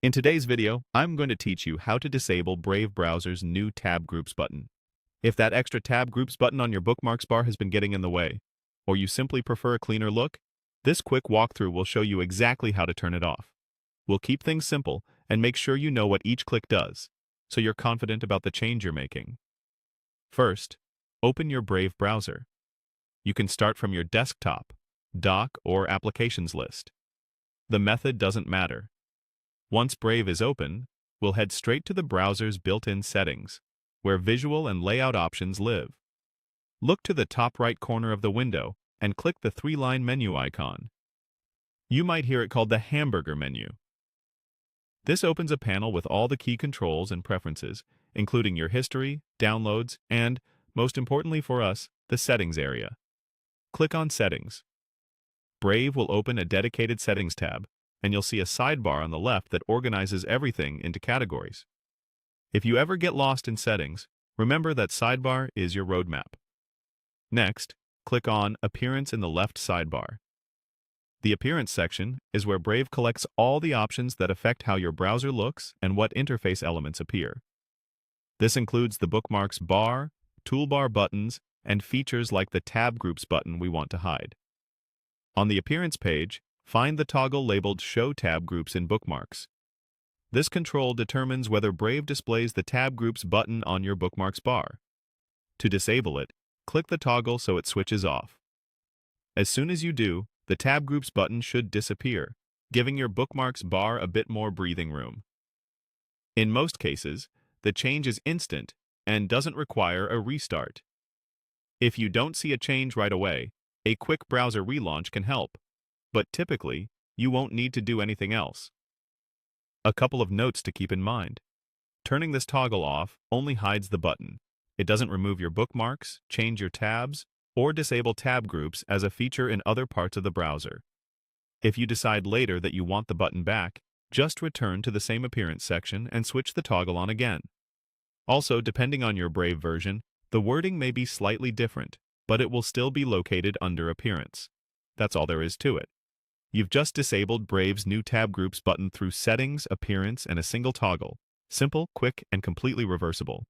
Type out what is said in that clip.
In today's video, I'm going to teach you how to disable Brave browser's new Tab Groups button. If that extra Tab Groups button on your bookmarks bar has been getting in the way, or you simply prefer a cleaner look, this quick walkthrough will show you exactly how to turn it off. We'll keep things simple and make sure you know what each click does, so you're confident about the change you're making. First, open your Brave browser. You can start from your desktop, dock, or applications list. The method doesn't matter. Once Brave is open, we'll head straight to the browser's built-in settings, where visual and layout options live. Look to the top right corner of the window and click the three-line menu icon. You might hear it called the Hamburger menu. This opens a panel with all the key controls and preferences, including your history, downloads, and, most importantly for us, the settings area. Click on Settings. Brave will open a dedicated Settings tab, and you'll see a sidebar on the left that organizes everything into categories. If you ever get lost in settings, remember that sidebar is your roadmap. Next, click on Appearance in the left sidebar. The Appearance section is where Brave collects all the options that affect how your browser looks and what interface elements appear. This includes the bookmarks bar, toolbar buttons, and features like the Tab Groups button we want to hide. On the Appearance page, find the toggle labeled Show Tab Groups in Bookmarks. This control determines whether Brave displays the Tab Groups button on your bookmarks bar. To disable it, click the toggle so it switches off. As soon as you do, the Tab Groups button should disappear, giving your bookmarks bar a bit more breathing room. In most cases, the change is instant and doesn't require a restart. If you don't see a change right away, a quick browser relaunch can help, but typically, you won't need to do anything else. A couple of notes to keep in mind. Turning this toggle off only hides the button. It doesn't remove your bookmarks, change your tabs, or disable tab groups as a feature in other parts of the browser. If you decide later that you want the button back, just return to the same appearance section and switch the toggle on again. Also, depending on your Brave version, the wording may be slightly different, but it will still be located under Appearance. That's all there is to it. You've just disabled Brave's new Tab Groups button through Settings, Appearance, and a single toggle. Simple, quick, and completely reversible.